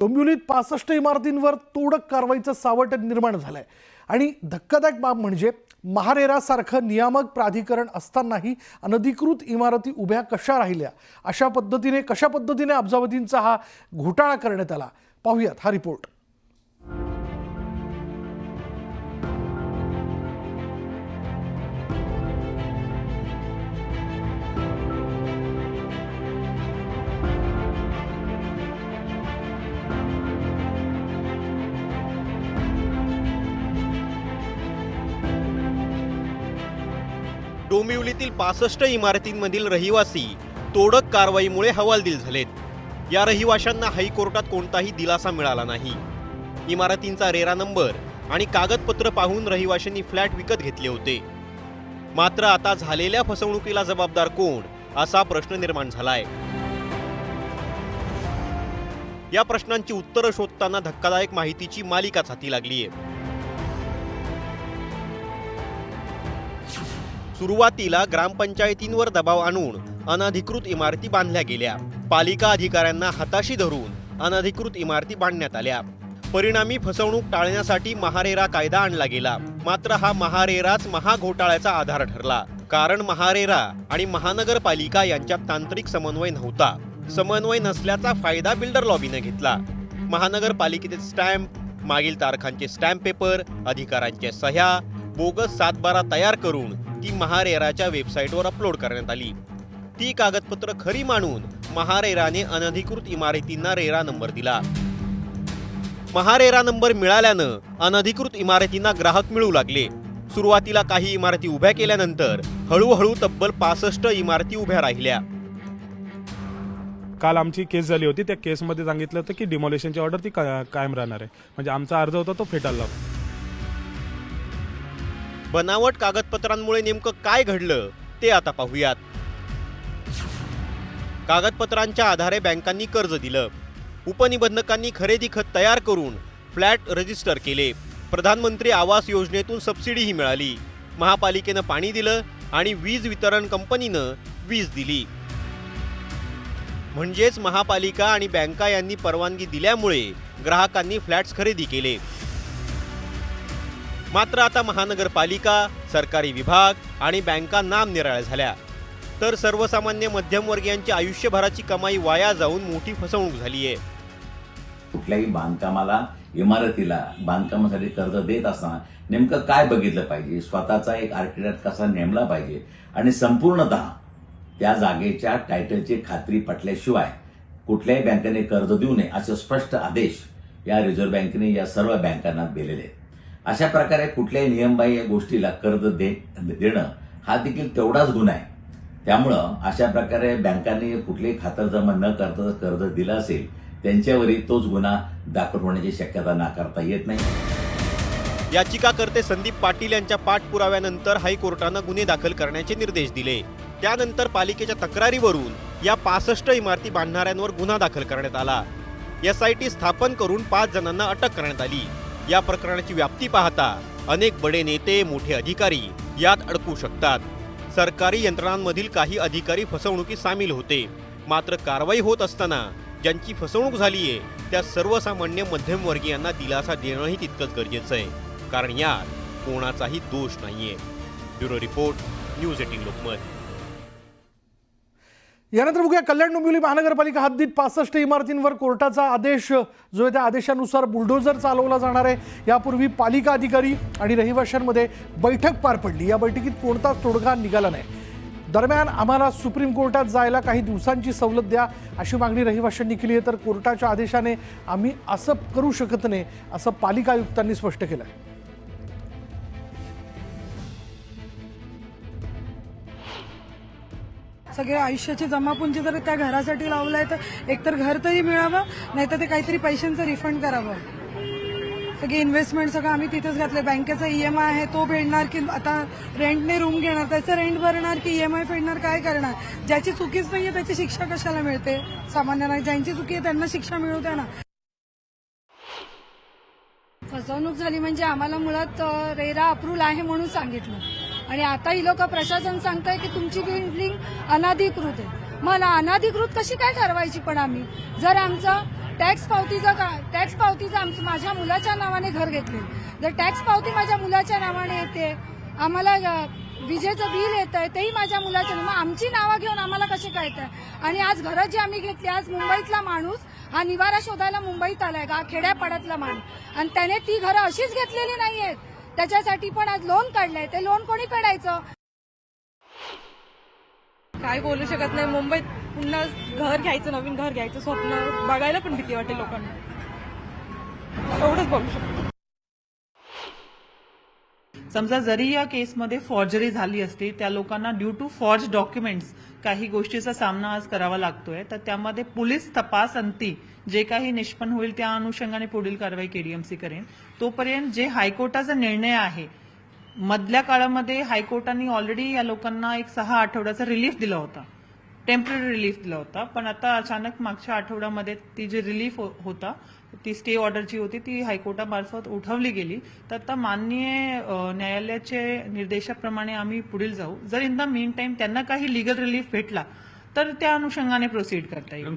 डोंबिवलीत 65 इमारतींवर तोडक कारवाईचं सावट निर्माण झालंय आणि धक्कादायक बाब म्हणजे महारेरासारखं नियामक प्राधिकरण असतानाही अनधिकृत इमारती उभ्या कशा राहिल्या, कशा पद्धतीने अब्जावधींचा हा घोटाळा करण्यात आला, पाहूयात हा रिपोर्ट। डोंबिवलीतील 65 इमारतींमधील रहिवासी तोडक कारवाईमुळे हवालदिल झालेत। या रहिवाशांना हायकोर्टात कोणताही दिलासा मिळाला नाही। इमारतींचा रेरा नंबर आणि कागदपत्र पाहून रहिवाशांनी फ्लॅट विकत घेतले होते। मात्र आता झालेल्या फसवणुकीला जबाबदार कोण, असा प्रश्न निर्माण झालाय। या प्रश्नांची उत्तरं शोधताना धक्कादायक माहितीची मालिकाच हाती लागलीय। सुरुवातीला ग्रामपंचायतींवर दबाव आणून अनधिकृत इमारती बांधल्या गेल्या। पालिका अधिकाऱ्यांना हाताशी धरून अनधिकृत इमारती बांधण्यात आल्या। परिणामी फसवणूक टाळण्यासाठी महारेरा कायदा आणला गेला। मात्र हा महारेराच महाघोटाळ्याचा आधार ठरला। कारण महारेरा आणि महानगरपालिका यांच्यात तांत्रिक समन्वय नव्हता। समन्वय नसल्याचा फायदा बिल्डर लॉबीने घेतला। महानगरपालिकेचे स्टॅम्प, मागील तारखांचे स्टॅम्प पेपर, अधिकाऱ्यांच्या सह्या, बोगस 7/12 तयार करून ती महारेराच्या वेबसाईटवर अपलोड करण्यात आली। ती कागदपत्र खरी मानून महारेराने अनधिकृत इमारतींना रेरा नंबर दिला। महारेरा नंबर मिळाल्यानं अनधिकृत इमारतींना ग्राहक मिळू लागले। सुरुवातीला काही इमारती उभ्या केल्यानंतर हळूहळू तब्बल 65 इमारती उभ्या राहिल्या। काल आमची केस झाली होती। त्या केसमध्ये सांगितलं होतं की डिमॉलिशनची ऑर्डर ती कायम राहणार आहे, म्हणजे आमचा अर्ज होता तो फेटाळला। बनावट कागदपत्रांमुळे नेमकं काय घडलं ते आता पाहूयात। कागदपत्रांच्या आधारे बँकांनी कर्ज दिलं। उपनिबंधकांनी खरेदी खत तयार करून फ्लॅट रजिस्टर केले। प्रधानमंत्री आवास योजनेतून सबसिडीही मिळाली। महापालिकेनं पाणी दिलं आणि वीज वितरण कंपनीनं वीज दिली। म्हणजेच महापालिका आणि बँका यांनी परवानगी दिल्यामुळे ग्राहकांनी फ्लॅट्स खरेदी केले। मात्र आता महानगरपालिका, सरकारी विभाग आणि बँका नामनिराळ्या झाल्या, तर सर्वसामान्य मध्यमवर्गीयांची आयुष्यभराची कमाई वाया जाऊन मोठी फसवणूक झालीय। कुठल्याही बांधकामाला, इमारतीला बांधकामासाठी कर्ज देत असताना नेमकं काय बघितलं पाहिजे, स्वतःचा एक आर्किटेक्ट कसा नेमला पाहिजे आणि संपूर्णतः त्या जागेच्या टायटलची खात्री पटल्याशिवाय कुठल्याही बँकेने कर्ज देऊ नये असे स्पष्ट आदेश या रिझर्व्ह बँकेने या सर्व बँकांना दिलेले आहेत। अशा प्रकारे कुठल्याही नियमबाह्य गोष्टीला कर्ज देणं हा देखील तेवढाच गुन्हा आहे। त्यामुळं अशा प्रकारे बँकांनी कुठलीही खातरजमा न करता कर्ज दिलं असेल त्यांच्यावरही तोच गुन्हा दाखल होण्याची शक्यता नाकारता येत नाही। याचिकाकर्ते संदीप पाटील यांच्या पाठपुराव्यानंतर हायकोर्टानं गुन्हे दाखल करण्याचे निर्देश दिले। त्यानंतर पालिकेच्या तक्रारीवरून या 65 इमारती बांधणाऱ्यांवर गुन्हा दाखल करण्यात आला। SIT स्थापन करून 5 जणांना अटक करण्यात आली। या प्रकरणाची व्याप्ती पाहता अनेक बडे नेते, मोठे अधिकारी यात अडकू शकतात। सरकारी यंत्रणांमधील काही अधिकारी फसवणुकीत सामील होते। मात्र कारवाई होत असताना ज्यांची फसवणूक झालीये त्या सर्वसामान्य मध्यमवर्गीयांना दिलासा देणंही तितकंच गरजेचं आहे, कारण यात कोणाचाही दोष नाहीये। Bureau report, news 18 Lokmat. यानंतर बघूया, कल्याण डोंबिवली महानगरपालिका हद्दीत 65 इमारतींवर कोर्टाचा आदेश जो आहे त्या आदेशानुसार बुलडोझर चालवला जाणार आहे। यापूर्वी पालिका अधिकारी आणि रहिवाशांमध्ये बैठक पार पडली। या बैठकीत कोणताच तोडगा निघाला नाही। दरम्यान आम्हाला सुप्रीम कोर्टात जायला काही दिवसांची सवलत द्या अशी मागणी रहिवाशांनी केली आहे, तर कोर्टाच्या आदेशाने आम्ही असं करू शकत नाही असं पालिका आयुक्तांनी स्पष्ट केलं आहे। सगळे आयुष्याची जमापुंजी जर त्या घरासाठी लावलाय तर एकतर घर तरी मिळावं, नाहीतर ते काहीतरी पैशांचं रिफंड करावं। सगळे इन्व्हेस्टमेंट सगळं आम्ही तिथेच घातले। बँकेचा EMI आहे तो फेडणार की आता रेंटने रूम घेणार, त्याचं रेंट भरणार की EMI फेडणार, काय करणार? ज्याची चुकीच नाहीये त्याची शिक्षा कशाला मिळते? सामान्य नाही, ज्यांची चुकी आहे त्यांना शिक्षा मिळू द्या ना। फसवणूक झाली म्हणजे आम्हाला मुळात रेरा अप्रूव्हल आहे म्हणून सांगितलं आणि आता ही लोक प्रशासन सांगताय की तुमची बिल्डिंग अनधिकृत आहे। मला अनधिकृत कशी काय ठरवायची? पण आम्ही जर आमचा टॅक्स पावतीचं माझ्या मुलाच्या नावाने घर घेतले. जर टॅक्स पावती माझ्या मुलाच्या नावाने येते, आम्हाला विजेचं बिल येत आहे तेही माझ्या मुलाच्या मग आमची नावं घेऊन आम्हाला कसे कळतंय. आणि आज घरं जी आम्ही घेतली, आज मुंबईतला माणूस हा निवारा शोधायला मुंबईत आलाय का, खेड्यापाड्यातला माणूस, आणि त्याने ती घरं अशीच घेतलेली नाहीयेत. त्याच्यासाठी पण आज लोन काढलंय. ते लोन कोणी फेडायचं? काय बोलू शकत नाही. मुंबईत पुन्हा घर घ्यायचं, नवीन घर घ्यायचं स्वप्न बघायला पण भीती वाटते लोकांना. एवढंच बोलू शकतो. समजा जरी या केसमध्ये फॉर्जरी झाली असती, त्या लोकांना ड्यू टू फॉर्ज डॉक्युमेंट्स काही गोष्टीचा सामना आज करावा लागतोय, तर त्यामध्ये पोलीस तपास अंती जे काही निष्पन्न होईल त्या अनुषंगाने पुढील कारवाई केडीएमसी करेन. तोपर्यंत जे हायकोर्टाचा निर्णय आहे, मधल्या काळामध्ये हायकोर्टाने ऑलरेडी या लोकांना एक 6 आठवड्याचा रिलीफ दिला होता, टेम्पररी रिलीफ दिला होता. पण आता अचानक मागच्या आठवड्यामध्ये ती जी रिलीफ होता, ती स्टे ऑर्डरची होती, ती हायकोर्टामार्फत उठवली गेली. तर आता माननीय न्यायालयाचे निर्देशाप्रमाणे आम्ही पुढील जाऊ. जर इन द मीन टाइम त्यांना काही लिगल रिलीफ भेटला तर त्या अनुषंगाने प्रोसीड करता येईल.